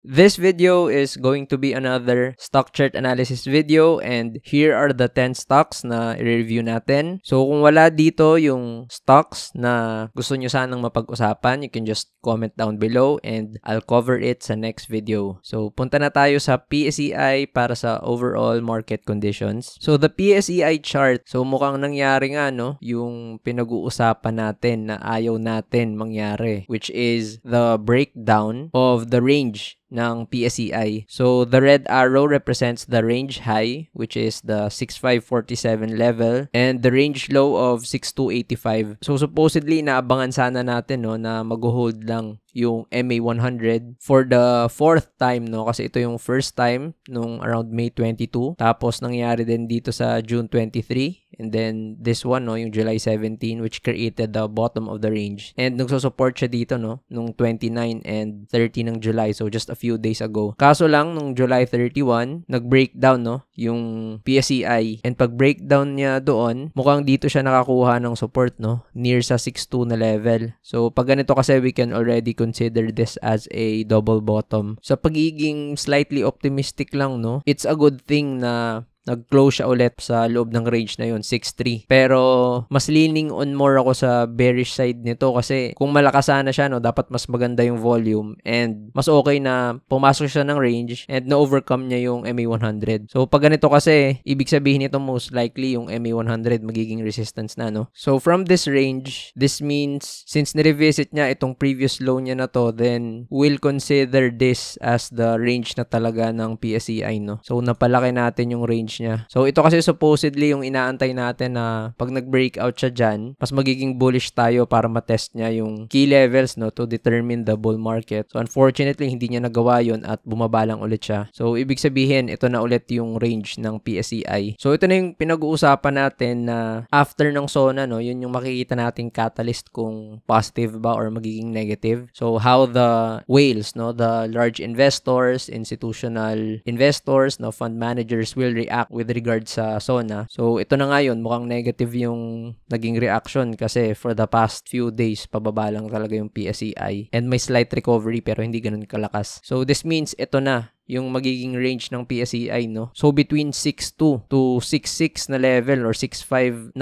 This video is going to be another stock chart analysis video, and here are the 10 stocks na i-review natin. So kung wala dito yung stocks na gusto nyo sanang mapag-usapan, you can just comment down below and I'll cover it sa next video. So punta na tayo sa PSEI para sa overall market conditions. So the PSEI chart, so mukhang nangyari nga no, yung pinag-uusapan natin na ayaw natin mangyari, which is the breakdown of the range ng PSEI. So the red arrow represents the range high, which is the 6547 level, and the range low of 6285. So supposedly naabangan sana natin no na mag-hold lang yung MA100 for the fourth time no, kasi ito yung first time nung around May 22, tapos nangyari din dito sa June 23, and then this one no, yung July 17, which created the bottom of the range, and nagsusupport siya dito no nung 29 and 30 ng July, so just a few days ago. Kaso lang nung July 31 nag-breakdown no yung PSEI, and pag breakdown niya doon mukhang dito siya nakakuha ng support no near sa 62 na level. So pag ganito kasi we can already consider this as a double bottom. Sa pagiging slightly optimistic lang no, it's a good thing na nag-close siya ulit sa loob ng range na yun, 6.3. Pero mas leaning on more ako sa bearish side nito kasi kung malakas sana siya, no, dapat mas maganda yung volume and mas okay na pumasok siya ng range and na-overcome niya yung MA100. So pag ganito kasi, ibig sabihin nito most likely yung MA100 magiging resistance na, no? So from this range, this means since nirevisit niya itong previous low niya na to, then we'll consider this as the range na talaga ng PSEI, no? So napalaki natin yung range niya. So ito kasi supposedly yung inaantay natin na pag nag-breakout siya dyan, mas magiging bullish tayo para matest niya yung key levels no to determine the bull market. So unfortunately hindi niya nagawa yun at bumaba lang ulit siya. So ibig sabihin ito na ulit yung range ng PSEI. So ito na yung pinag-uusapan natin na after ng SONA no, yun yung makikita nating catalyst kung positive ba or magiging negative. So how the whales no, the large investors, institutional investors no, fund managers will react with regard sa SONA. So ito na nga yun, mukhang negative yung naging reaction kasi for the past few days pababa lang talaga yung PSEI and may slight recovery pero hindi ganun kalakas. So this means ito na yung magiging range ng PSEI no. So between 6.2 to 6.6 na level or 6.590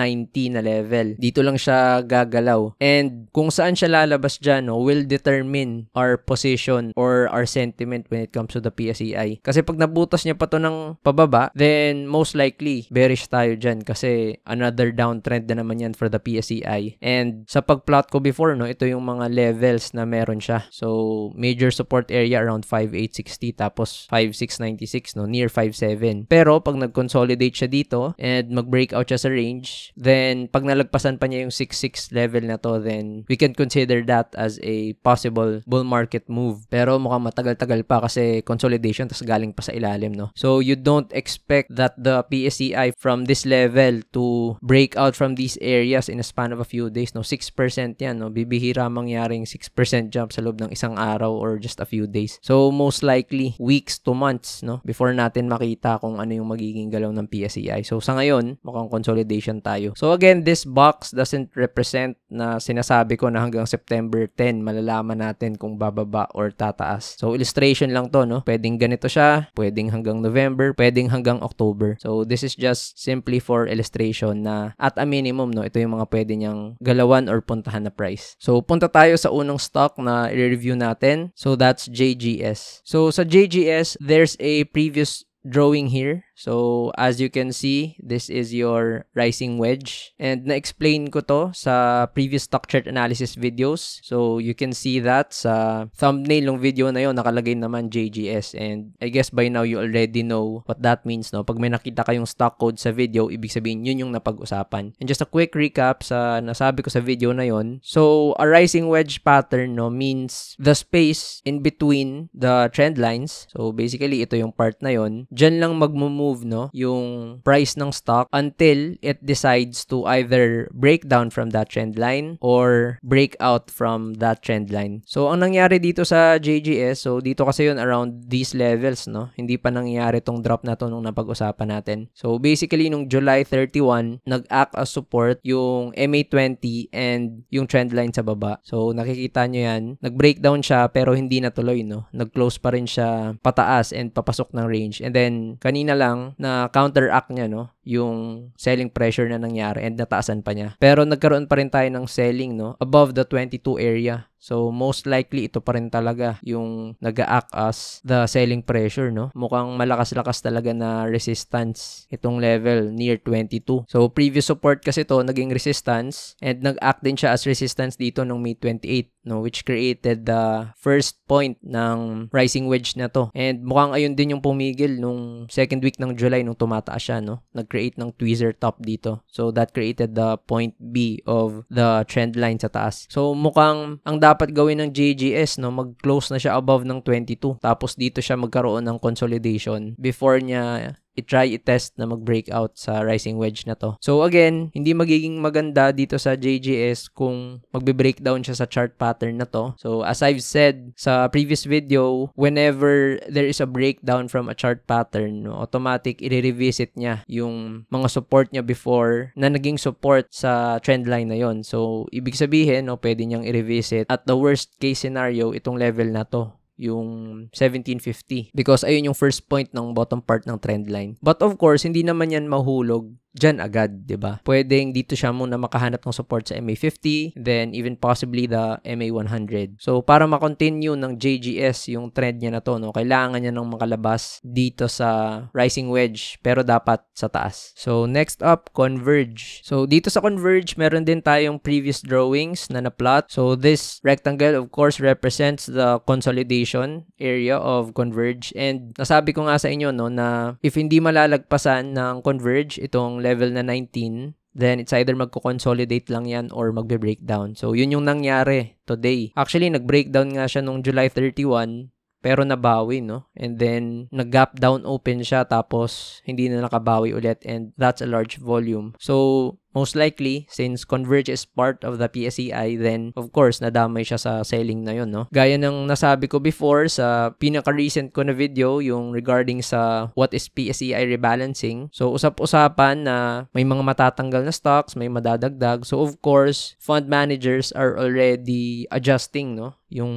na level, dito lang siya gagalaw. And kung saan siya lalabas dyan no, will determine our position or our sentiment when it comes to the PSEI. Kasi pag nabutas niya pa to ng pababa, then most likely bearish tayo dyan kasi another downtrend na naman yan for the PSEI. And sa pag-plot ko before no, ito yung mga levels na meron siya. So major support area around 5.860 tapos 5.696 no, near 5.7. Pero pag nag-consolidate siya dito and mag-breakout siya sa range, then pag nalagpasan pa niya yung 6.6 level na to, then we can consider that as a possible bull market move. Pero mukhang matagal-tagal pa kasi consolidation tas galing pa sa ilalim no. So you don't expect that the PSEI from this level to break out from these areas in a span of a few days no. 6% yan no. Bibihira mangyaring 6% jump sa loob ng isang araw or just a few days. So most likely weeks to months no before natin makita kung ano yung magiging galaw ng PSEI. So sa ngayon mukhang consolidation tayo. So again, this box doesn't represent na sinasabi ko na hanggang September 10 malalaman natin kung bababa or tataas. So illustration lang to no. Pwedeng ganito siya, pwedeng hanggang November, pwedeng hanggang October. So this is just simply for illustration na at a minimum no, ito yung mga pwede niyang galawan or puntahan na price. So punta tayo sa unang stock na i-review natin. So that's JGS. So sa JGS, there's a previous drawing here. So, as you can see, this is your rising wedge. And na-explain ko to sa previous stock chart analysis videos. So, you can see that sa thumbnail ng video na yon nakalagay naman JGS. And I guess by now you already know what that means, no? Pag may nakita kayong stock code sa video, ibig sabihin yun yung napag-usapan. And just a quick recap sa nasabi ko sa video na yon. So, a rising wedge pattern, no, means the space in between the trend lines. So, basically, ito yung part na yon. Diyan lang magmumove move, no, yung price ng stock until it decides to either break down from that trend line or break out from that trend line. So, ang nangyari dito sa JGS, so dito kasi yun around these levels, no? Hindi pa nangyari tong drop na to nung napag-usapan natin. So, basically, nung July 31, nag-act as support yung MA20 and yung trend line sa baba. So, nakikita nyo yan. Nag-breakdown siya pero hindi natuloy, no? Nag-close pa rin siya pataas and papasok ng range. And then, kanina lang na counteract niya, no? Yung selling pressure na nangyari and nataasan pa niya. Pero nagkaroon pa rin tayo ng selling, no, above the 22 area. So, most likely, ito pa rin talaga yung nag-act as the selling pressure, no? Mukhang malakas-lakas talaga na resistance itong level near 22. So, previous support kasi to naging resistance and nag-act din siya as resistance dito nung May 28, no? Which created the first point ng rising wedge na to. And mukhang ayun din yung pumigil nung second week ng July nung tumataas siya, no? Nag-create ng tweezer top dito. So, that created the point B of the trend line sa taas. So, mukhang ang dapat gawin ng JGS, no, mag-close na siya above ng 22. Tapos dito siya magkaroon ng consolidation before niya i-try i-test na mag-breakout sa rising wedge na to. So again, hindi magiging maganda dito sa JGS kung magbe-breakdown siya sa chart pattern na to. So as I've said sa previous video, whenever there is a breakdown from a chart pattern, no, automatic i-revisit niya yung mga support niya before na naging support sa trend line na yon. So ibig sabihin, no, pwede niyang i-revisit at the worst case scenario itong level na to, yung 1750, because ayun yung first point ng bottom part ng trend line. But of course, hindi naman yan mahulog dyan agad, diba? Pwedeng dito siya muna makahanap ng support sa MA50, then even possibly the MA100. So, para ma-continue ng JGS yung trend niya na to, no, kailangan niya ng makalabas dito sa rising wedge, pero dapat sa taas. So, next up, Converge. So, dito sa Converge, meron din tayong previous drawings na na-plot. So, this rectangle, of course, represents the consolidation area of Converge. And nasabi ko nga sa inyo, no, na if hindi malalagpasan ng Converge itong level na 19, then it's either magko-consolidate lang yan or magbe-breakdown. So, yun yung nangyari today. Actually, nag-breakdown nga siya nung July 31, pero nabawi, no? And then, nag-gap down open siya, tapos hindi na nakabawi ulit, and that's a large volume. So, most likely, since Converge is part of the PSEI, then of course, nadamay siya sa selling na yun, no? Gaya ng nasabi ko before sa pinaka-recent ko na video, yung regarding sa what is PSEI rebalancing. So, usap-usapan na may mga matatanggal na stocks, may madadagdag. So, of course, fund managers are already adjusting, no, yung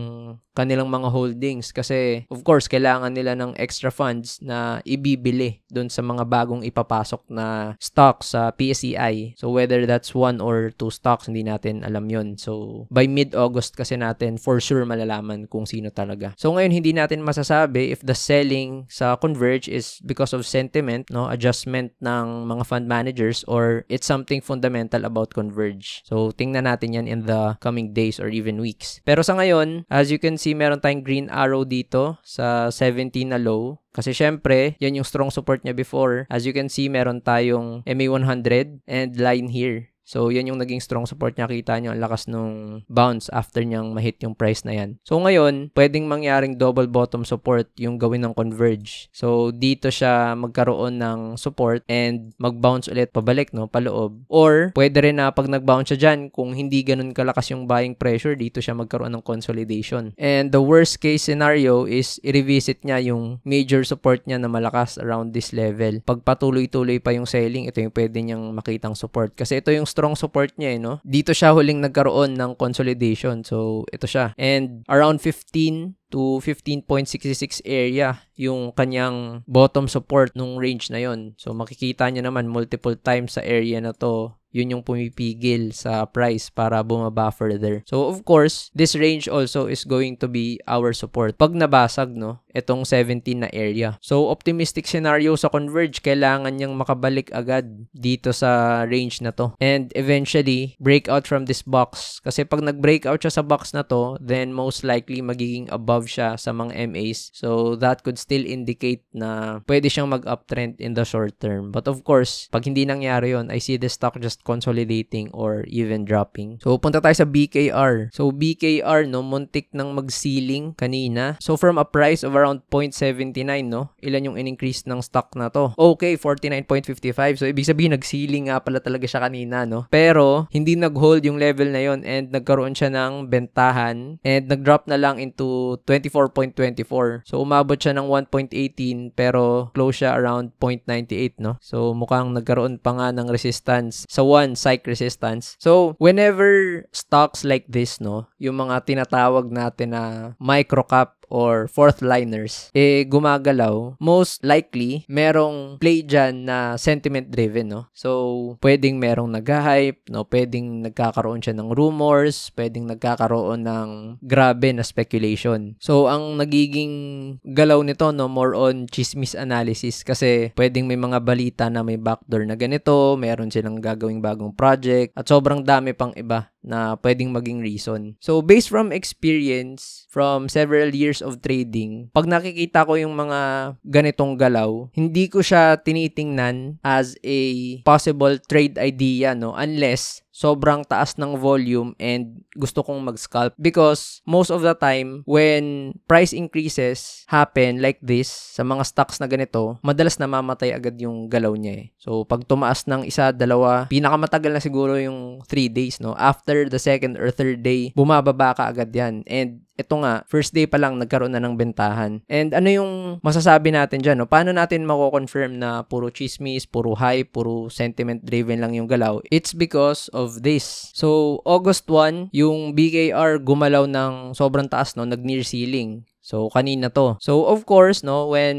kanilang mga holdings kasi, of course, kailangan nila ng extra funds na ibibili dun sa mga bagong ipapasok na stocks sa PSEI. So, whether that's 1 or 2 stocks, hindi natin alam yun. So, by mid-August kasi natin for sure malalaman kung sino talaga. So, ngayon hindi natin masasabi if the selling sa Converge is because of sentiment, no, adjustment ng mga fund managers, or it's something fundamental about Converge. So, tingnan natin yan in the coming days or even weeks. Pero sa ngayon, as you can see, meron tayong green arrow dito sa 17 na low. Kasi syempre, yan yung strong support niya before. As you can see, meron tayong MA100 and line here. So, yan yung naging strong support niya. Kita nyo, ang lakas nung bounce after niyang mahit yung price na yan. So, ngayon, pwedeng mangyaring double bottom support yung gawin ng Converge. So, dito siya magkaroon ng support and mag-bounce ulit pabalik, no, paloob. Or, pwede rin na pag nag-bounce siya dyan, kung hindi ganun kalakas yung buying pressure, dito siya magkaroon ng consolidation. And the worst case scenario is i-revisit niya yung major support niya na malakas around this level. Pag patuloy-tuloy pa yung selling, ito yung pwede niyang makitang support. Kasi ito yung strong support niya, no? Dito siya huling nagkaroon ng consolidation. So, ito siya. And around 15 to 15.66 area yung kanyang bottom support nung range na yon. So, makikita niyo naman multiple times sa area na to, yun yung pumipigil sa price para bumaba further. So, of course, this range also is going to be our support. Pag nabasag, no, itong 17 na area. So, optimistic scenario sa Converge, kailangan niyang makabalik agad dito sa range na to. And eventually, break out from this box. Kasi pag nag-breakout siya sa box na to, then most likely magiging above above siya sa mga MAs. So, that could still indicate na pwede siyang mag-uptrend in the short term. But of course, pag hindi nangyari yon, I see the stock just consolidating or even dropping. So, punta tayo sa BKR. So, BKR, no, muntik nang mag-ceiling kanina. So, from a price of around 0.79, no, ilan yung in-increase ng stock na to? Okay, 49.55. So, ibig sabihin, nag-ceiling nga pala talaga siya kanina, no? Pero, hindi nag-hold yung level na yon and nagkaroon siya ng bentahan and nag-drop na lang into 24.24. So, umabot siya ng 1.18 pero close siya around 0.98, no? So, mukhang nagkaroon pa nga ng resistance sa one psych resistance. So, whenever stocks like this, no, yung mga tinatawag natin na microcap or fourth liners, gumagalaw, most likely, merong play dyan na sentiment driven, no? So, pwedeng merong nag-hype, no? Pwedeng nagkakaroon siya ng rumors, pwedeng nagkakaroon ng grabe na speculation. So, ang nagiging galaw nito, no, more on chismis analysis kasi pwedeng may mga balita na may backdoor na ganito, meron silang gagawing bagong project, at sobrang dami pang iba na pwedeng maging reason. So, based from experience, from several years of trading, pag nakikita ko yung mga ganitong galaw, hindi ko siya tinitingnan as a possible trade idea, no? Unless sobrang taas ng volume and gusto kong mag-scalp. Because most of the time, when price increases happen like this, sa mga stocks na ganito, madalas namamatay agad yung galaw niya eh. So, pag tumaas ng isa, dalawa, pinakamatagal na siguro yung 3 days, no? After the second or third day, bumababa ka agad yan. And ito nga, first day pa lang nagkaroon na ng bentahan. And ano yung masasabi natin dyan, no? Paano natin mako-confirm na puro chismis, puro hype, puro sentiment-driven lang yung galaw? It's because of this. So, August 1, yung BKR gumalaw ng sobrang taas, no? Nag-near ceiling. So, kanina to. So, of course, no, when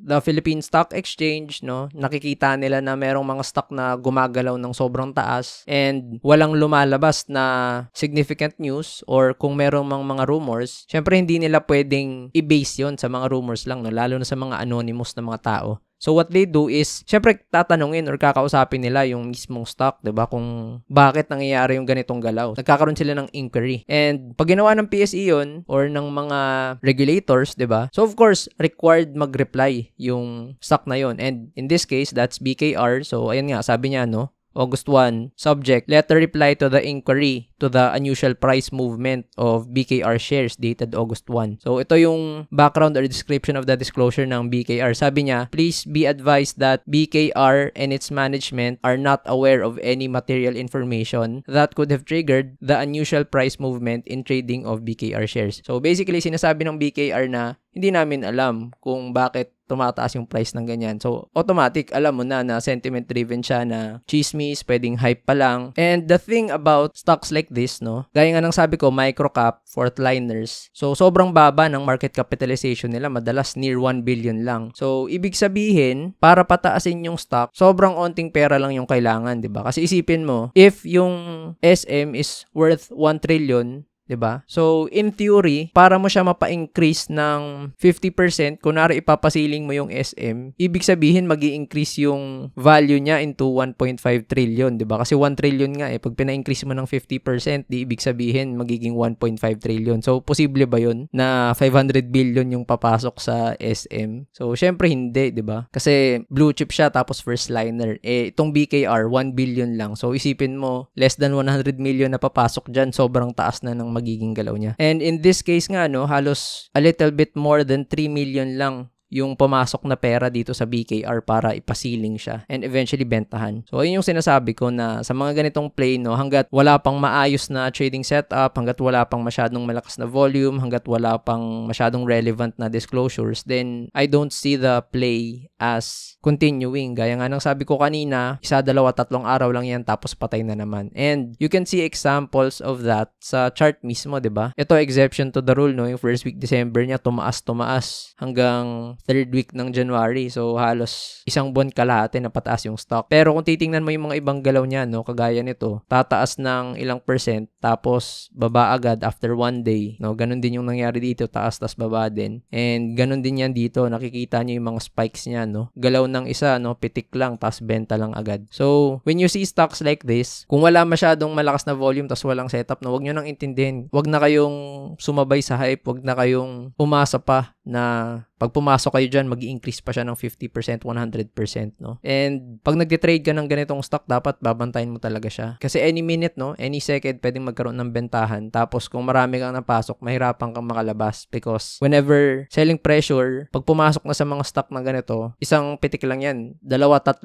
the Philippine Stock Exchange, no, nakikita nila na merong mga stock na gumagalaw ng sobrang taas and walang lumalabas na significant news or kung merong mga rumors, syempre hindi nila pwedeng i-base yon sa mga rumors lang, no, lalo na sa mga anonymous na mga tao. So, what they do is, syempre, tatanungin or kakausapin nila yung mismong stock, diba? Kung bakit nangyayari yung ganitong galaw. Nagkakaroon sila ng inquiry. And, pag ginawa ng PSE yun, or ng mga regulators, diba? So, of course, required mag-reply yung stock na yun. And, in this case, that's BKR. So, ayan nga, sabi niya, no? August 1, subject, letter reply to the inquiry to the unusual price movement of BKR shares dated August 1. So, ito yung background or description of the disclosure ng BKR. Sabi niya, please be advised that BKR and its management are not aware of any material information that could have triggered the unusual price movement in trading of BKR shares. So, basically, sinasabi ng BKR na hindi namin alam kung bakit tumataas yung price ng ganyan. So, automatic, alam mo na sentiment-driven siya na chismis, pwedeng hype pa lang. And the thing about stocks like this, no, gaya nga ng sabi ko, microcap, fourth liners. So, sobrang baba ng market capitalization nila, madalas near 1 billion lang. So, ibig sabihin, para pataasin yung stock, sobrang onting pera lang yung kailangan, di ba? Kasi isipin mo, if yung SM is worth 1 trillion, diba? So, in theory, para mo siya mapa-increase ng 50%, kunwari ipapasiling mo yung SM, ibig sabihin magi-increase yung value niya into 1.5 trillion, diba? Kasi 1 trillion nga eh. Pag pina-increase mo ng 50%, di ibig sabihin magiging 1.5 trillion. So, posible ba yun na 500 billion yung papasok sa SM? So, syempre hindi, diba? Kasi blue chip siya tapos first liner. Itong BKR, 1 billion lang. So, isipin mo, less than 100 million na papasok dyan, sobrang taas na ng magiging galaw niya. And in this case nga, no, halos a little bit more than 3 million lang yung pumasok na pera dito sa BKR para ipasiling siya and eventually bentahan. So, ayun yung sinasabi ko na sa mga ganitong play, no, hanggat wala pang maayos na trading setup, hanggat wala pang masyadong malakas na volume, hanggat wala pang masyadong relevant na disclosures, then I don't see the play as continuing. Gaya nga ng sabi ko kanina, 1, 2, 3 araw lang yan tapos patay na naman. And you can see examples of that sa chart mismo, 'di ba? Ito exception to the rule, no, yung first week December niya tumaas hanggang third week ng January. So, halos isang buwan kalahati na pataas yung stock. Pero kung titingnan mo yung mga ibang galaw niya, no, kagaya nito, tataas ng ilang percent, tapos baba agad after one day. No, ganun din yung nangyari dito, taas tas baba din. And ganun din yan dito, nakikita niyo yung mga spikes niya, no. Galaw ng isa, no, pitik lang, tas benta lang agad. So, when you see stocks like this, kung wala masyadong malakas na volume tas walang setup, no, wag nyo nang intindihin. Wag na kayong sumabay sa hype, wag na kayong umasa pa na pag pumasok kayo dyan, mag-i-increase pa siya ng 50%, 100%, no? And pag nagtitrade ka ng ganitong stock, dapat babantayin mo talaga siya. Kasi any minute, no? Any second, pwedeng magkaroon ng bentahan. Tapos kung marami kang napasok, mahirapan kang makalabas because whenever selling pressure, pag pumasok na sa mga stock na ganito, isang pitik lang yan. 2-3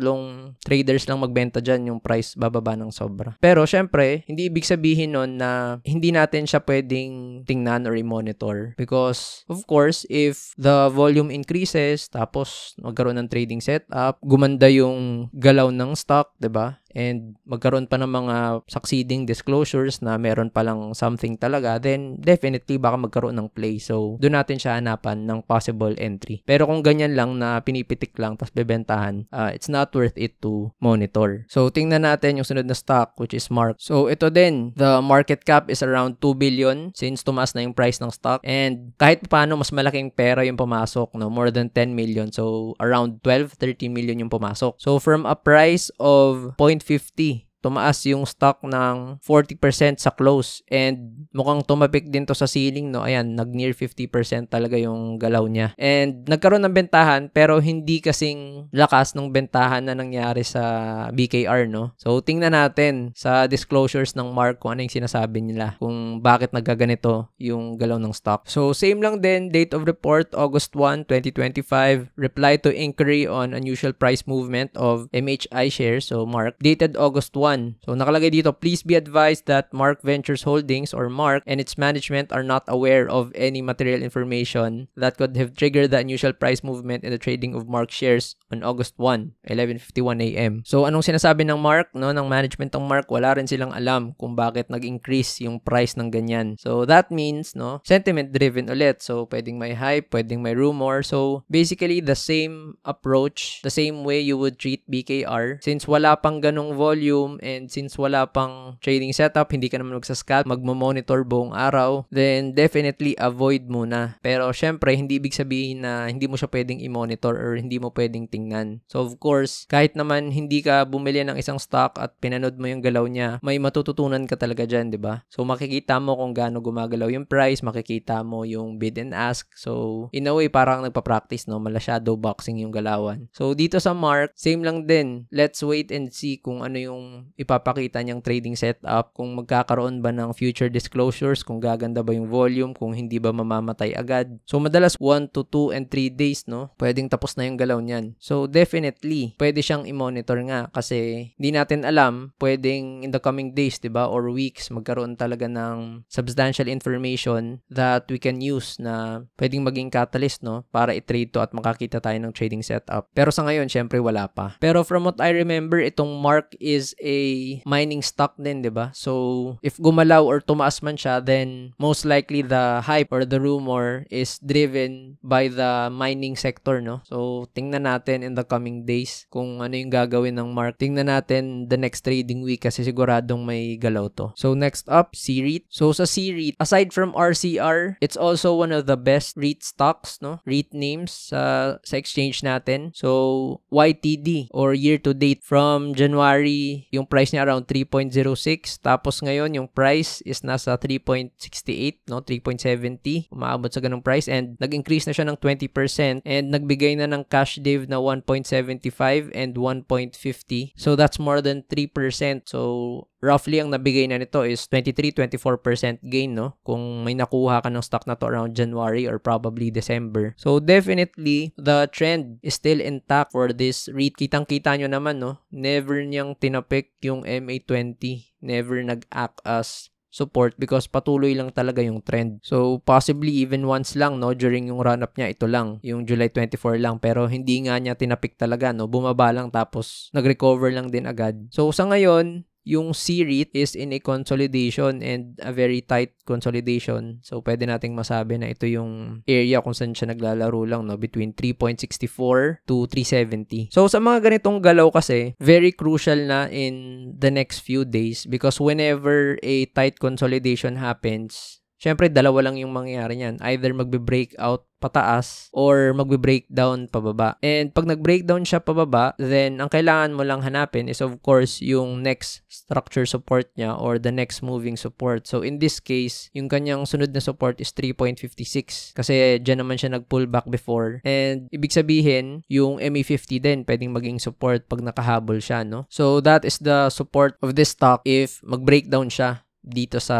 traders lang magbenta dyan, yung price bababa ng sobra. Pero syempre, hindi ibig sabihin nun na hindi natin siya pwedeng tingnan or i-monitor. Because, of course, if the volume increases, tapos magkaroon ng trading setup, gumanda yung galaw ng stock, 'di ba? And magkaroon pa ng mga succeeding disclosures na meron palang something talaga, then definitely baka magkaroon ng play. So, doon natin siya hanapan ng possible entry. Pero kung ganyan lang na pinipitik lang tapos bebentahan, it's not worth it to monitor. So, tingnan natin yung sunod na stock, which is Mark. So, ito din, the market cap is around 2 billion since tumaas na yung price ng stock. And kahit paano, mas malaking pera yung pumasok, no? More than 10 million. So, around 12-13 million yung pumasok. So, from a price of 0.50, tumaas yung stock ng 40% sa close and mukhang tumapik din to sa ceiling, no? Ayan, nag-near 50% talaga yung galaw niya. And nagkaroon ng bentahan pero hindi kasing lakas ng bentahan na nangyari sa BKR, no? So, tingnan natin sa disclosures ng Mark kung ano yung sinasabi nila, kung bakit nagkaganito yung galaw ng stock. So, same lang din, date of report, August 1, 2025, reply to inquiry on unusual price movement of MHI shares, so Mark, dated August 1. So, nakalagay dito, please be advised that Mark Ventures Holdings or Mark and its management are not aware of any material information that could have triggered the unusual price movement in the trading of Mark shares on August 1, 11:51 a.m. So, anong sinasabi ng Mark, no, ng management ng Mark? Wala rin silang alam kung bakit nag-increase yung price ng ganyan. So, that means, no, sentiment driven ulit. So, pwedeng may hype, pwedeng may rumor. So, basically, the same approach, the same way you would treat BKR. Since wala pang ganong volume and since wala pang trading setup, hindi ka naman magsascalp, magmo-monitor buong araw, then definitely avoid muna. Pero syempre, hindi ibig sabihin na hindi mo siya pwedeng i-monitor or hindi mo pwedeng tingnan. So of course, kahit naman hindi ka bumili ng isang stock at pinanood mo yung galaw niya, may matututunan ka talaga dyan, di ba? So makikita mo kung gaano gumagalaw yung price, makikita mo yung bid and ask. So in a way, parang nagpa-practice, no? Mala shadow boxing yung galawan. So dito sa Mark, same lang din. Let's wait and see kung ano yung ipapakita niyang trading setup, kung magkakaroon ba ng future disclosures, kung gaganda ba yung volume, kung hindi ba mamamatay agad. So madalas 1 to 2 and 3 days, no, pwedeng tapos na yung galaw niyan. So definitely pwede siyang i-monitor nga kasi hindi natin alam, pwedeng in the coming days, diba, or weeks, magkaroon talaga ng substantial information that we can use na pwedeng maging catalyst, no, para i-trade to at makakita tayo ng trading setup. Pero sa ngayon, syempre wala pa. Pero from what I remember, itong Mark is a mining stock din, diba? So, if gumalaw or tumaas man siya, then most likely the hype or the rumor is driven by the mining sector, no? So, tingnan natin in the coming days kung ano yung gagawin ng Mark. Tingnan natin the next trading week kasi siguradong may galaw to. So, next up, C-REIT. So, sa C-REIT, aside from RCR, it's also one of the best REIT stocks, no? REIT names sa exchange natin. So, YTD or year to date from January, yung price niya around 3.06. Tapos ngayon, yung price is nasa 3.68, no? 3.70. Umaabot sa ganung price and nag-increase na siya ng 20% and nagbigay na ng cash div na 1.75 and 1.50. So, that's more than 3%. So, roughly ang nabigay na nito is 23-24% gain, no? Kung may nakuha ka ng stock na to around January or probably December. So, definitely, the trend is still intact for this REIT. Kitang-kita nyo naman, no? Never niyang tinapik yung MA20. Never nag-act as support because patuloy lang talaga yung trend. So, possibly even once lang, no, during yung run-up niya, ito lang, yung July 24 lang, pero hindi nga niya tinapik talaga, no, bumaba lang tapos nag-recover lang din agad. So, sa ngayon, yung C-REIT is in a consolidation and a very tight consolidation. So, pwede nating masabi na ito yung area kung saan siya naglalaro lang, no? Between 3.64 to 370. So, sa mga ganitong galaw kasi, very crucial na in the next few days because whenever a tight consolidation happens, syempre, dalawa lang yung mangyayari niyan. Either magbe-breakout pataas or magbe-breakdown pababa. And pag nag-breakdown siya pababa, then ang kailangan mo lang hanapin is of course yung next structure support niya or the next moving support. So in this case, yung kanyang sunod na support is 3.56 kasi dyan naman siya nag-pull back before. And ibig sabihin, yung MA50 din pwedeng maging support pag nakahabol siya, no? So that is the support of this stock if mag-breakdown siya dito sa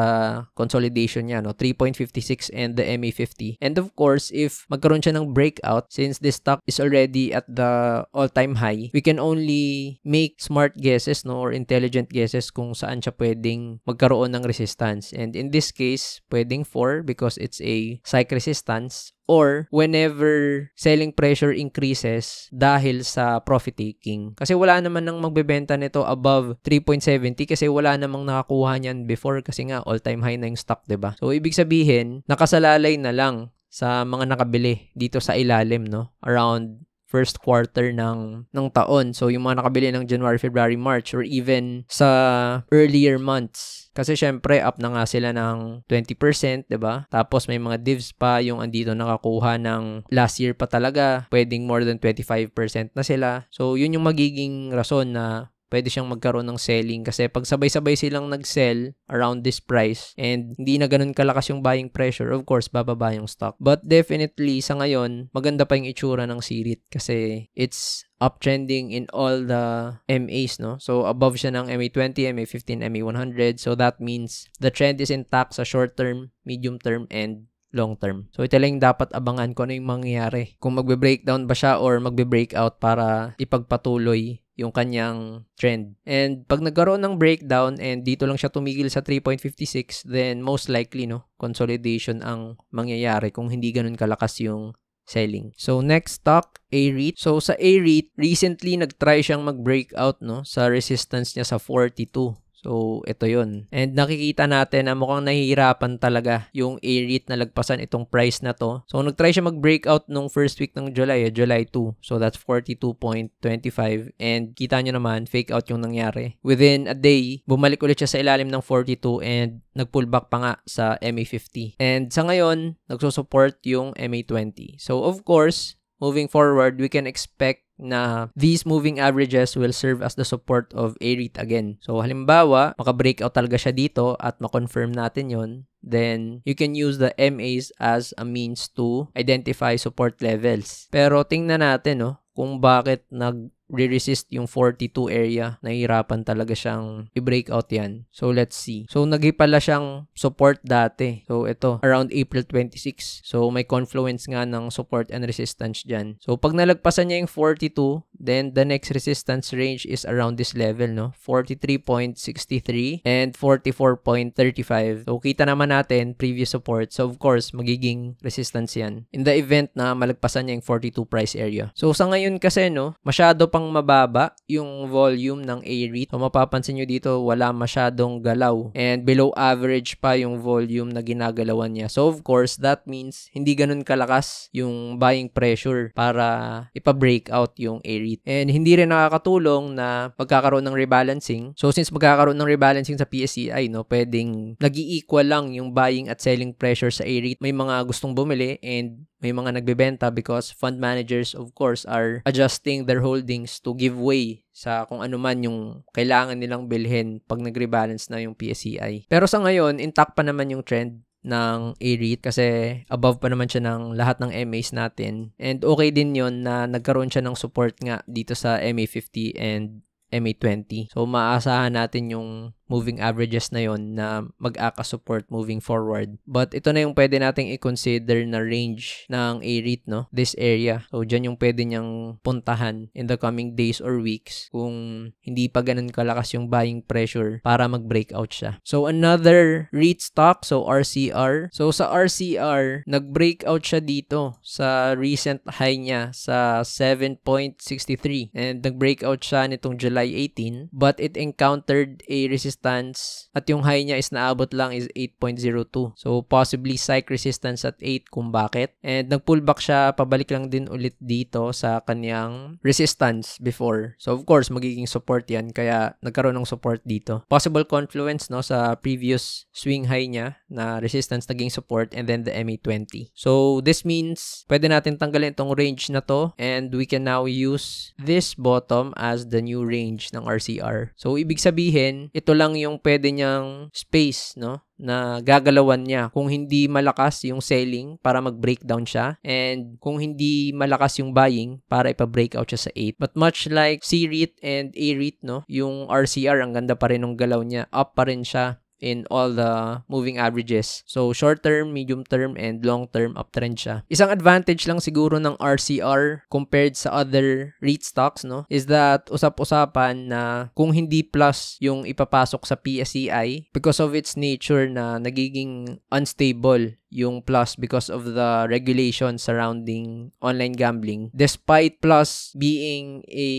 consolidation niya, no? 3.56 and the MA50. And of course, if magkaroon siya ng breakout, since this stock is already at the all-time high, we can only make smart guesses, no, or intelligent guesses kung saan siya pwedeng magkaroon ng resistance. And in this case, pwedeng 4 because it's a psych resistance, or whenever selling pressure increases dahil sa profit taking. Kasi wala naman nang magbebenta nito above 3.70 kasi wala namang nakakuha niyan before kasi nga all-time high na yung stock, 'di ba? So ibig sabihin, nakasalalay na lang sa mga nakabili dito sa ilalim, no? Around first quarter ng taon. So, yung mga nakabili ng January, February, March, or even sa earlier months. Kasi syempre, up na nga sila ng 20%, diba? Tapos, may mga divs pa yung andito nakakuha ng last year pa talaga. Pwedeng more than 25% na sila. So, yun yung magiging rason na pwede siyang magkaroon ng selling kasi pag sabay-sabay silang nag-sell around this price and hindi na ganun kalakas yung buying pressure, of course, bababa yung stock. But definitely, sa ngayon, maganda pa yung itsura ng C-REIT kasi it's uptrending in all the MAs, no? So, above siya ng MA20, MA15, MA100. So, that means the trend is intact sa short term, medium term, and long term. So, ito lang dapat abangan kung ano yung mangyayari. Kung magbe-breakdown ba siya or magbe-breakout para ipagpatuloy yung kanyang trend. And pag nagkaroon ng breakdown and dito lang siya tumigil sa 3.56, then most likely, no, consolidation ang mangyayari kung hindi ganun kalakas yung selling. So, next stock, A-REIT. So, sa A-REIT, recently nag-try siyang mag-breakout, no, sa resistance niya sa 42. So, ito yun. And nakikita natin na mukhang nahihirapan talaga yung A-REIT na lagpasan itong price na to. So, nag-try siya mag-breakout nung first week ng July, July 2. So, that's 42.25. And kita nyo naman, fake out yung nangyari. Within a day, bumalik ulit siya sa ilalim ng 42 and nag-pullback pa nga sa MA50. And sa ngayon, nagsusupport yung MA20. So, of course, moving forward, we can expect na these moving averages will serve as the support of A-REIT again. So, halimbawa, maka-breakout talaga siya dito at ma-confirm natin yon, then you can use the MAs as a means to identify support levels. Pero tingnan natin, no, kung bakit nag-resist yung 42 area. Nahihirapan talaga siyang i-breakout yan. So, let's see. So, nagipala siyang support dati. So, ito, around April 26. So, may confluence nga ng support and resistance dyan. So, pag nalagpasan niya yung 42, then the next resistance range is around this level, no? 43.63 and 44.35. So, kita naman natin previous support. So, of course, magiging resistance yan in the event na malagpasan niya yung 42 price area. So, sa ngayon kasi, no, masyado pang mababa yung volume ng A-REIT. So, mapapansin nyo dito, wala masyadong galaw. And below average pa yung volume na ginagalawan niya. So, of course, that means hindi ganun kalakas yung buying pressure para ipa-breakout yung A-REIT. And hindi rin nakakatulong na magkakaroon ng rebalancing. So, since magkakaroon ng rebalancing sa PSCI, no, pwedeng nag-i-equal lang yung buying at selling pressure sa A-REIT. May mga gustong bumili and may mga nagbebenta because fund managers, of course, are adjusting their holdings to give way sa kung ano man yung kailangan nilang bilhin pag nag-rebalance na yung PSCI. Pero sa ngayon, intact pa naman yung trend ng A-REIT kasi above pa naman siya ng lahat ng MAs natin. And okay din yon na nagkaroon siya ng support nga dito sa MA50 and MA20. So, maasahan natin yung moving averages na yon na mag-act as support moving forward. But ito na yung pwede nating i-consider na range ng A-REIT, no? This area. So, dyan yung pwede niyang puntahan in the coming days or weeks kung hindi pa ganun kalakas yung buying pressure para mag-breakout siya. So, another REIT stock, so RCR. So, sa RCR, nag-breakout siya dito sa recent high niya sa 7.63 and nag-breakout siya nitong July 18 but it encountered a resistance at yung high niya is naabot lang is 8.02. So, possibly psych resistance at 8 kung bakit. And nag-pullback siya, pabalik lang din ulit dito sa kanyang resistance before. So, of course, magiging support yan kaya nagkaroon ng support dito. Possible confluence, no, sa previous swing high niya na resistance naging support and then the MA20. So, this means pwede natin tanggalin itong range na to and we can now use this bottom as the new range ng RCR. So, ibig sabihin, ito lang yung pwede niyang space, no, na gagalawan niya kung hindi malakas yung selling para mag-breakdown siya and kung hindi malakas yung buying para ipa-breakout siya sa 8. But much like C-REIT and A-REIT, no, yung RCR, ang ganda pa rin ng galaw niya. Up pa rin siya in all the moving averages. So, short term, medium term, and long term, uptrend siya. Isang advantage lang siguro ng RCR compared sa other REIT stocks, no, is that usap-usapan na kung hindi plus yung ipapasok sa PSEI because of its nature na nagiging unstable yung plus because of the regulations surrounding online gambling. Despite plus being a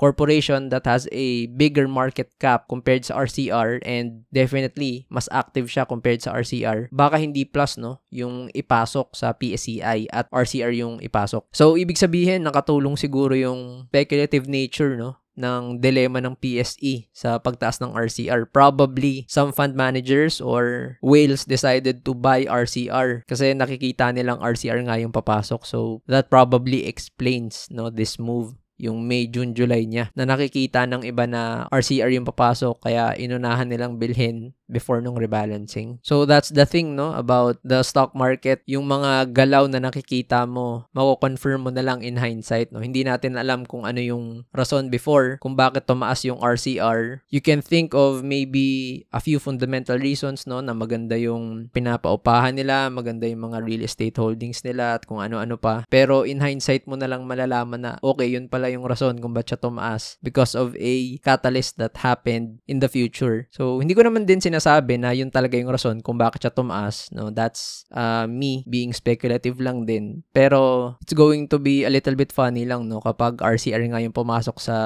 corporation that has a bigger market cap compared sa RCR and definitely mas active siya compared sa RCR, baka hindi plus, no, yung ipasok sa PSEI at RCR yung ipasok. So, ibig sabihin, nakatulong siguro yung speculative nature, no, ng dilemma ng PSE sa pagtaas ng RCR. Probably, some fund managers or whales decided to buy RCR kasi nakikita nilang RCR nga yung papasok. So, that probably explains, no, this move. Yung May, June, July niya na nakikita ng iba na RCR yung papasok kaya inunahan nilang bilhin before nung rebalancing. So, that's the thing, no, about the stock market. Yung mga galaw na nakikita mo, mako-confirm mo na lang in hindsight, no. Hindi natin alam kung ano yung rason before kung bakit tumaas yung RCR. You can think of maybe a few fundamental reasons, no, na maganda yung pinapaupahan nila, maganda yung mga real estate holdings nila at kung ano-ano pa. Pero in hindsight mo na lang malalaman na okay, yun pala yung rason kung ba't siya tumaas because of a catalyst that happened in the future. So, hindi ko naman din sinasabi na yun talaga yung rason kung bakit siya tumaas. No, that's me being speculative lang din. Pero, it's going to be a little bit funny lang, no, kapag RCR nga yung pumasok sa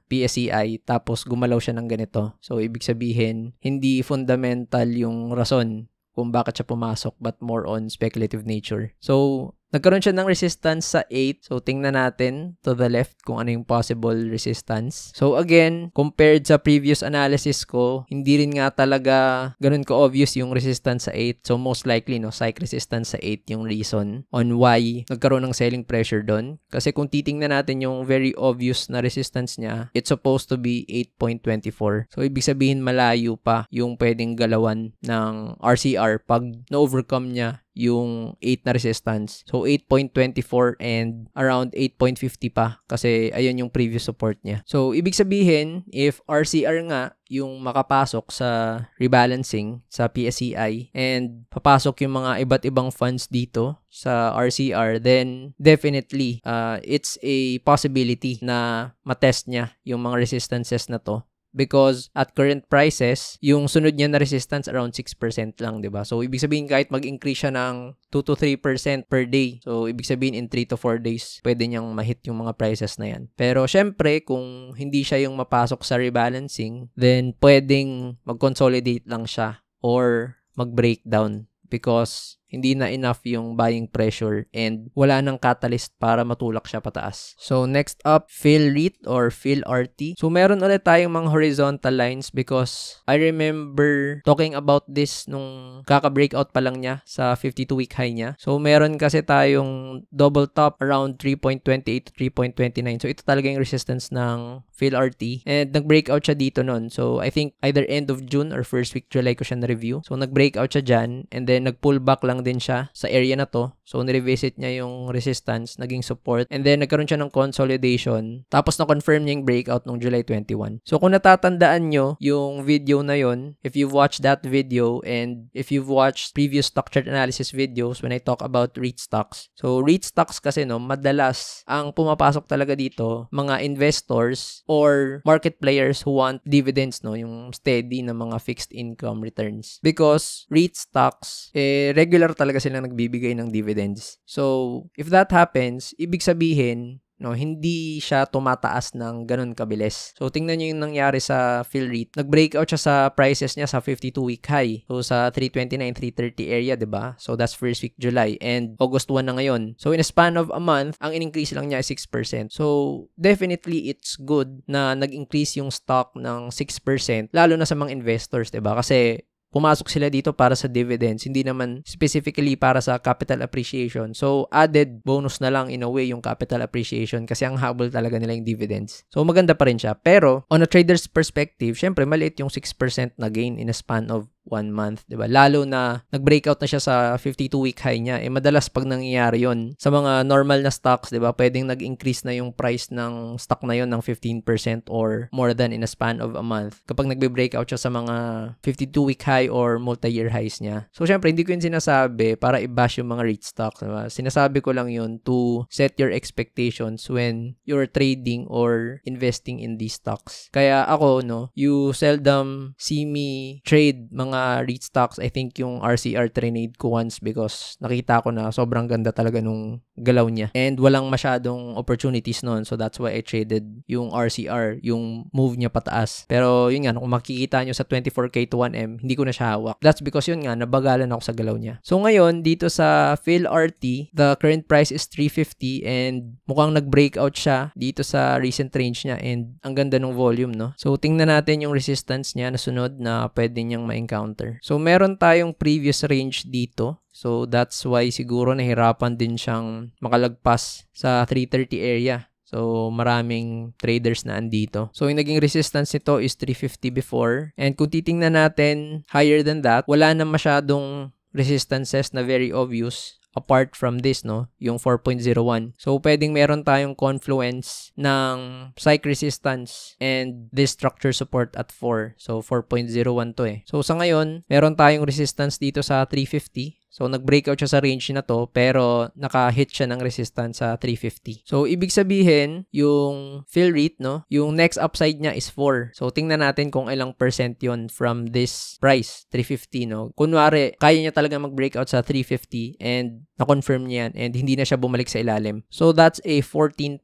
PSEI tapos gumalaw siya ng ganito. So, ibig sabihin, hindi fundamental yung rason kung bakit siya pumasok but more on speculative nature. So, nagkaroon siya ng resistance sa 8. So, tingnan natin to the left kung ano yung possible resistance. So, again, compared sa previous analysis ko, hindi rin nga talaga ganun ka-obvious yung resistance sa 8. So, most likely, no, psych resistance sa 8 yung reason on why nagkaroon ng selling pressure doon. Kasi kung titingnan natin yung very obvious na resistance niya, it's supposed to be 8.24. So, ibig sabihin malayo pa yung pwedeng galawan ng RCR pag na-overcome niya yung 8 na resistance. So, 8.24 and around 8.50 pa kasi ayun yung previous support niya. So, ibig sabihin, if RCR nga yung makapasok sa rebalancing sa PSEI and papasok yung mga iba't ibang funds dito sa RCR, then definitely, it's a possibility na matest niya yung mga resistances na to. Because at current prices, yung sunod niya na resistance around 6% lang, diba? So, ibig sabihin kahit mag-increase siya ng 2 to 3% per day. So, ibig sabihin in 3 to 4 days, pwede niyang ma-hit yung mga prices na yan. Pero, syempre, kung hindi siya yung mapasok sa rebalancing, then pwedeng mag-consolidate lang siya or mag-breakdown because hindi na enough yung buying pressure and wala nang catalyst para matulak siya pataas. So, next up, PhilREIT or PhilRT. So, meron ulit tayong mga horizontal lines because I remember talking about this nung kaka-breakout pa lang niya sa 52-week high niya. So, meron kasi tayong double top around 3.28 to 3.29. So, ito talaga yung resistance ng PhilRT. And nag-breakout siya dito nun. So, I think either end of June or first week July ko siya na-review. So, nag-breakout siya dyan and then nag-pull back lang din siya sa area na to. So, nirevisit niya yung resistance, naging support, and then nagkaroon siya ng consolidation, tapos na-confirm niya yung breakout noong July 21. So, kung natatandaan nyo yung video na yon, if you've watched that video, and if you've watched previous stock chart analysis videos when I talk about REIT stocks. So, REIT stocks kasi, no, madalas ang pumapasok talaga dito, mga investors or market players who want dividends, no, yung steady na mga fixed income returns. Because REIT stocks, regular talaga silang nagbibigay ng dividends. So, if that happens, ibig sabihin, no, hindi siya tumataas ng ganun kabilis. So, tingnan nyo yung nangyari sa PhilREIT. Nag-breakout siya sa prices niya sa 52-week high. So, sa 329, 330 area, diba? So, that's first week July. And August 1 na ngayon. So, in a span of a month, ang in-increase lang niya ay 6%. So, definitely, it's good na nag-increase yung stock ng 6%, lalo na sa mga investors, diba? Kasi, pumasok sila dito para sa dividends, hindi naman specifically para sa capital appreciation. So, added bonus na lang in a way yung capital appreciation kasi ang habol talaga nila yung dividends. So, maganda pa rin siya. Pero, on a trader's perspective, syempre, maliit yung 6% na gain in a span of 1 month, diba? Lalo na nag-breakout na siya sa 52-week high niya. Madalas pag nangyayari yon sa mga normal na stocks, diba? Pwedeng nag-increase na yung price ng stock na yon ng 15% or more than in a span of a month. Kapag nagbe-breakout siya sa mga 52-week high or multi-year highs niya. So, syempre, hindi ko yun sinasabi para i-bash yung mga REIT stocks, diba? Sinasabi ko lang yun to set your expectations when you're trading or investing in these stocks. Kaya ako, no, you seldom see me trade mga REIT stocks. I think yung RCR trinade ko once because nakita ko na sobrang ganda talaga nung galaw niya. And walang masyadong opportunities noon. So that's why I traded yung RCR, yung move niya pataas. Pero yun nga, kung makikita nyo sa 24K to 1M, hindi ko na siya hawak. That's because yun nga, nabagalan ako sa galaw niya. So ngayon, dito sa PhilRT, the current price is 350 and mukhang nag-breakout siya dito sa recent range niya and ang ganda ng volume, no? So tingnan natin yung resistance niya na sunod na pwede niyang ma-encounter. So, meron tayong previous range dito. So, that's why siguro nahirapan din siyang makalagpas sa 330 area. So, maraming traders na andito. So, yung naging resistance nito is 350 before. And kung titingnan natin higher than that, wala na masyadong resistances na very obvious apart from this, no, yung 4.01. So, pwedeng meron tayong confluence ng psych resistance and this structure support at 4. So, 4.01 to eh. So, sa ngayon, meron tayong resistance dito sa 350. So, nag-breakout siya sa range na to, pero naka-hit siya ng resistance sa 350. So, ibig sabihin, yung PhilREIT, no, yung next upside niya is 4. So, tingnan natin kung ilang percent yon from this price, 350, no. Kunwari, kaya niya talaga mag-breakout sa 350 and na-confirm niya yan and hindi na siya bumalik sa ilalim. So, that's a 14%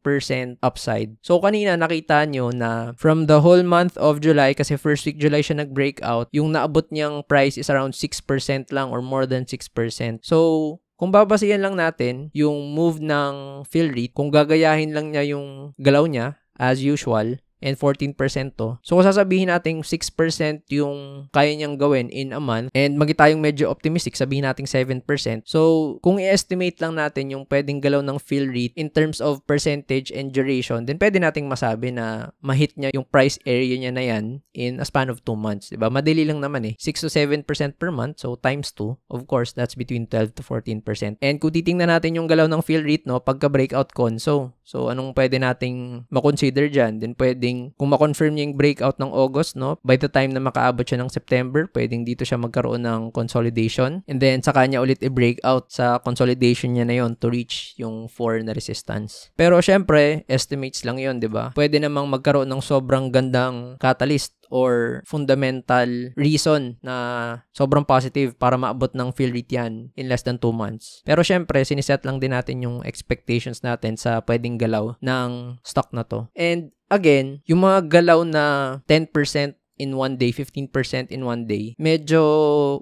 upside. So, kanina nakita nyo na from the whole month of July, kasi first week July siya nag-breakout, yung naabot niyang price is around 6% lang or more than 6%. So, kung babasihan lang natin yung move ng PhilREIT, kung gagayahin lang niya yung galaw niya, as usual, and 14% to. So, kung sasabihin natin 6% yung kaya niyang gawin in a month, and tayong medyo optimistic, sabihin natin 7%. So, kung i-estimate lang natin yung pwedeng galaw ng PhilREIT in terms of percentage and duration, then pwede nating masabi na ma-hit niya yung price area niya na yan in a span of 2 months. Diba? Madali lang naman eh. 6 to 7% per month, so times 2. Of course, that's between 12 to 14%. And kung titingnan natin yung galaw ng PhilREIT, no, pagka-breakout conso, so anong pwede nating makonsider dyan? Then pwedeng, kung ma-confirm niya yung breakout ng August, no, by the time na makaabot siya ng September, pwedeng dito siya magkaroon ng consolidation. And then, saka niya ulit i-breakout sa consolidation niya na yon to reach yung 4 na resistance. Pero, syempre, estimates lang yon, di ba? Pwede namang magkaroon ng sobrang gandang catalyst or fundamental reason na sobrang positive para maabot ng PhilREIT yan in less than 2 months. Pero syempre, siniset lang din natin yung expectations natin sa pwedeng galaw ng stock na to. And again, yung mga galaw na 10% in 1 day, 15% in 1 day, medyo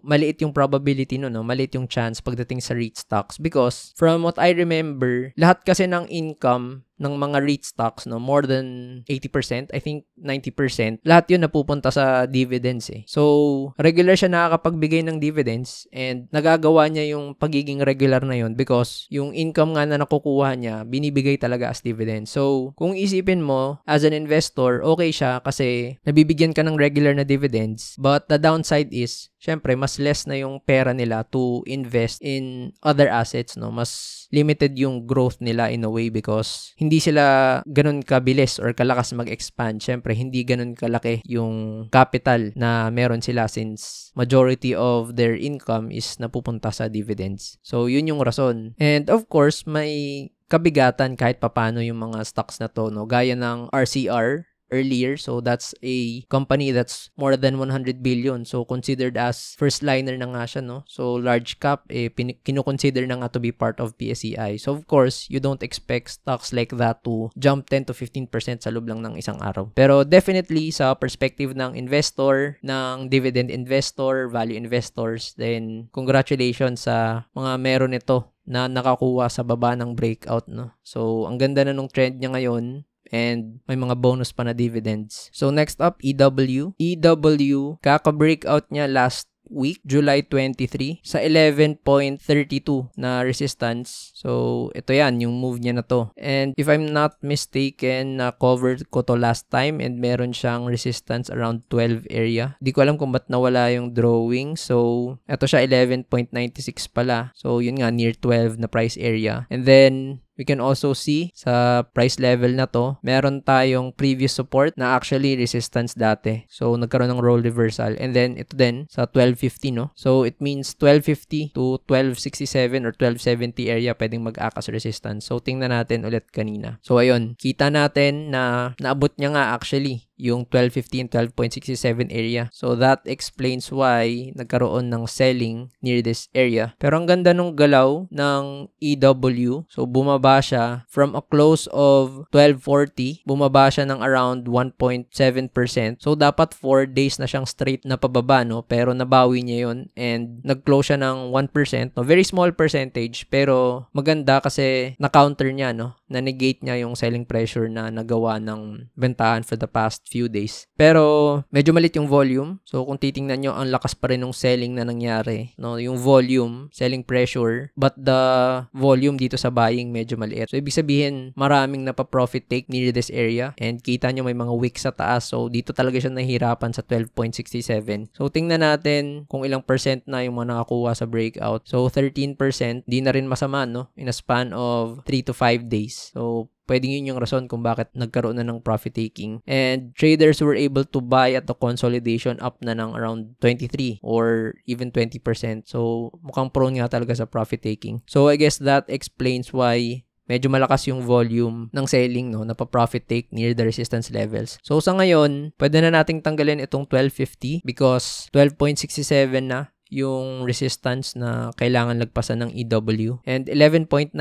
maliit yung probability no, maliit yung chance pagdating sa REIT stocks because from what I remember, lahat kasi ng income ng mga REIT stocks, no, more than 80%, I think 90%, lahat yun napupunta sa dividends eh. So, regular siya nakakapagbigay ng dividends and nagagawa niya yung pagiging regular na yun because yung income nga na nakukuha niya, binibigay talaga as dividends. So, kung isipin mo, as an investor, okay siya kasi nabibigyan ka ng regular na dividends, but the downside is, syempre, mas less na yung pera nila to invest in other assets, no? Mas limited yung growth nila in a way because hindi sila ganun kabilis or kalakas mag-expand. Syempre, hindi ganun kalaki yung capital na meron sila since majority of their income is napupunta sa dividends. So, yun yung rason. And of course, may kabigatan kahit papano yung mga stocks na to, no? Gaya ng RCR earlier. So, that's a company that's more than 100 billion. So, considered as first liner na nga siya, no? So, large cap, kinukonsider na nga to be part of PSEI. So, of course, you don't expect stocks like that to jump 10 to 15% sa loob lang ng isang araw. Pero definitely, sa perspective ng investor, ng dividend investor, value investors, then congratulations sa mga meron ito na nakakuha sa baba ng breakout, no? So, ang ganda na nung trend niya ngayon. And may mga bonus pa na dividends. So, next up, EW. EW, kaka-breakout niya last week, July 23, sa 11.32 na resistance. So, ito yan, yung move niya na to. And if I'm not mistaken, na-covered ko to last time and meron siyang resistance around 12 area. Di ko alam kung ba't nawala yung drawing. So, ito siya, 11.96 pala. So, yun nga, near 12 na price area. And then, we can also see sa price level na to, meron tayong previous support na actually resistance dati. So, nagkaroon ng role reversal. And then, ito din sa 1250, no? So, it means 1250 to 1267 or 1270 area pwedeng mag-act as resistance. So, tingnan natin ulit kanina. So, ayun. Kita natin na naabot niya nga actually yung 1215, 12.67 area. So, that explains why nagkaroon ng selling near this area. Pero ang ganda nung galaw ng EW. So, bumaba siya from a close of 1240. Bumaba siya ng around 1.7%. So, dapat 4 days na siyang straight na pababa, no? Pero nabawi niya yun and nag-close siya ng 1%. No? Very small percentage, pero maganda kasi na-counter niya, no? Na-negate niya yung selling pressure na nagawa ng bentahan for the past few days. Pero medyo malit yung volume. So kung titingnan nyo, ang lakas pa rin ng selling na nangyari. No, yung volume, selling pressure, but the volume dito sa buying medyo maliit. So ibig sabihin, maraming napaprofit take near this area and kita nyo may mga wicks sa taas. So dito talaga siya nahihirapan sa 12.67. So tingnan natin kung ilang percent na yung mga nakakuha sa breakout. So 13%, di na rin masama, no? In a span of 3 to 5 days. So pwedeng yun yung rason kung bakit nagkaroon na ng profit taking. And traders were able to buy at the consolidation up na ng around 23 or even 20%. So, mukhang prone nga talaga sa profit taking. So, I guess that explains why medyo malakas yung volume ng selling, no, na pa-profit take near the resistance levels. So, sa ngayon, pwede na nating tanggalin itong 1250 because 12.67 na yung resistance na kailangan lagpasan ng EW. And 11.94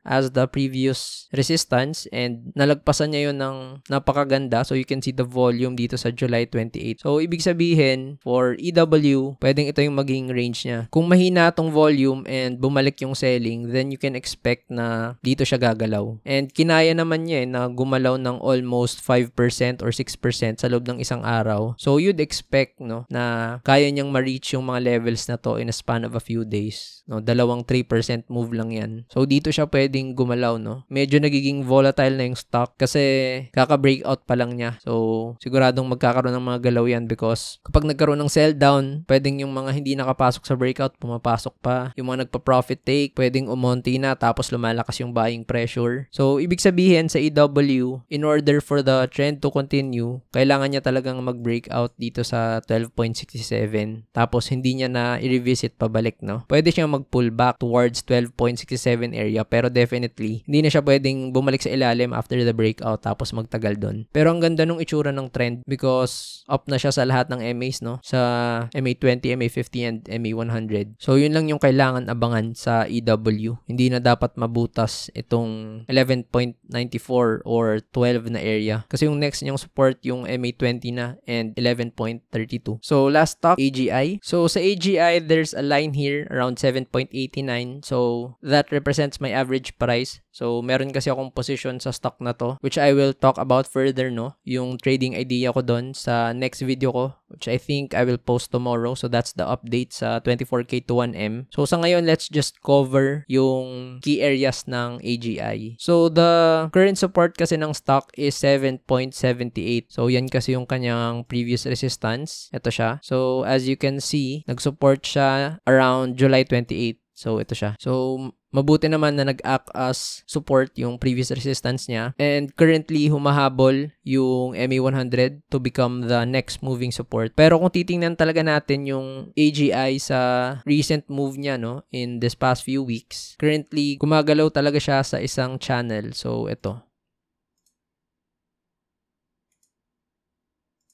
as the previous resistance and nalagpasan niya yun ng napakaganda. So, you can see the volume dito sa July 28. So, ibig sabihin, for EW, pwedeng ito yung maging range niya. Kung mahina tong volume and bumalik yung selling, then you can expect na dito siya gagalaw. And kinaya naman niya na gumalaw ng almost 5% or 6% sa loob ng isang araw. So, you'd expect, no, na kaya niyang ma-reach yung mga levels na to in a span of a few days. No, 2-3% move lang yan. So, dito siya pwedeng gumalaw, no? Medyo nagiging volatile na yung stock kasi kaka-breakout pa lang niya. So, siguradong magkakaroon ng mga galaw yan because kapag nagkaroon ng sell down, pwedeng yung mga hindi nakapasok sa breakout, pumapasok pa. Yung mga nagpa-profit take, pwedeng umonti na tapos lumalakas yung buying pressure. So, ibig sabihin sa EW, in order for the trend to continue, kailangan niya talagang mag-breakout dito sa 12.67. Tapos, hindi niya na i-revisit pabalik, no? Pwede siyang mag-pull back towards 12.67 area pero definitely, hindi na siya pwedeng bumalik sa ilalim after the breakout tapos magtagal doon. Pero ang ganda nung itsura ng trend because up na siya sa lahat ng MAs, no? Sa MA20, MA50, and MA100. So, yun lang yung kailangan abangan sa EW. Hindi na dapat mabutas itong 11.94 or 12 na area. Kasi yung next niyang support yung MA20 na and 11.32. So, last stock, AGI. So, sa AGI, there's a line here around 7.89. So, that represents my average price. So, meron kasi akong position sa stock na to, which I will talk about further, no? Yung trading idea ko doon sa next video ko, which I think I will post tomorrow. So, that's the update sa 24K to 1M. So, sa ngayon, let's just cover yung key areas ng AGI. So, the current support kasi ng stock is 7.78. So, yan kasi yung kanyang previous resistance. Ito siya. So, as you can see, nag-support siya around July 28. So, ito siya. So, mabuti naman na nag-act as support yung previous resistance niya. And currently, humahabol yung MA100 to become the next moving support. Pero kung titingnan talaga natin yung AGI sa recent move niya, no, in this past few weeks, currently, gumagalaw talaga siya sa isang channel. So, ito.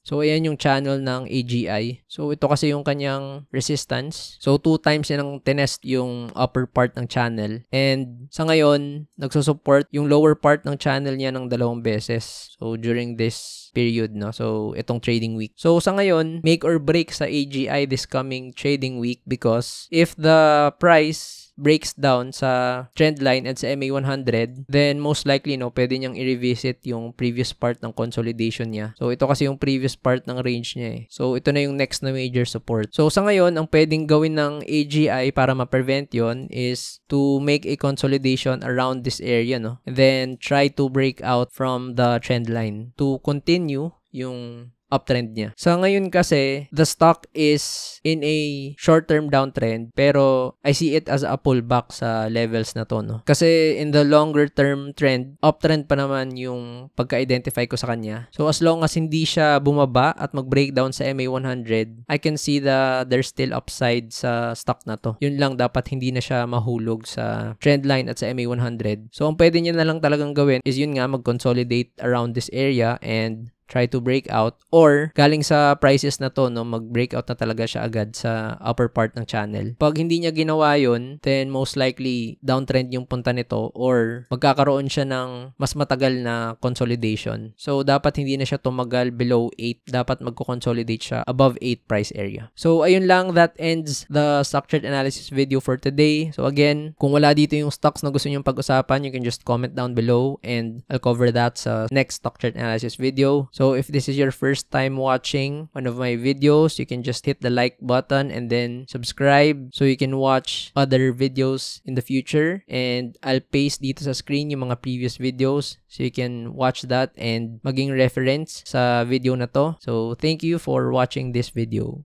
So, ayan yung channel ng AGI. So, ito kasi yung kanyang resistance. So, 2 times yan ang tinest yung upper part ng channel. And sa ngayon, nagsusupport yung lower part ng channel niya ng 2 beses. So, during this period, no? So, itong trading week. So, sa ngayon, make or break sa AGI this coming trading week because if the price breaks down sa trend line at sa MA100, then most likely, no, pwede niyang i-revisit yung previous part ng consolidation niya. So, ito kasi yung previous part ng range niya eh. So, ito na yung next na major support. So, sa ngayon, ang pwedeng gawin ng AGI para ma-prevent yon is to make a consolidation around this area, no? And then, try to break out from the trend line to continue yung uptrend niya. Sa ngayon kasi, the stock is in a short-term downtrend pero I see it as a pullback sa levels na to, no? Kasi in the longer-term trend, uptrend pa naman yung pagka-identify ko sa kanya. So as long as hindi siya bumaba at mag-breakdown sa MA100, I can see there's still upside sa stock na to. Yun lang, dapat hindi na siya mahulog sa trend line at sa MA100. So ang pwede niya na lang talagang gawin is yun nga, mag-consolidate around this area and try to break out or galing sa prices na to, no, mag-breakout na talaga siya agad sa upper part ng channel. Pag hindi niya ginawa yun, then most likely downtrend yung punta nito or magkakaroon siya ng mas matagal na consolidation. So, dapat hindi na siya tumagal below 8. Dapat magko-consolidate siya above 8 price area. So, ayun lang. That ends the stock chart analysis video for today. So, again, kung wala dito yung stocks na gusto nyong pag-usapan, you can just comment down below and I'll cover that sa next stock chart analysis video. So, if this is your first time watching one of my videos, you can just hit the like button and then subscribe so you can watch other videos in the future. And I'll paste dito sa screen yung mga previous videos so you can watch that and maging reference sa video na to. So, thank you for watching this video.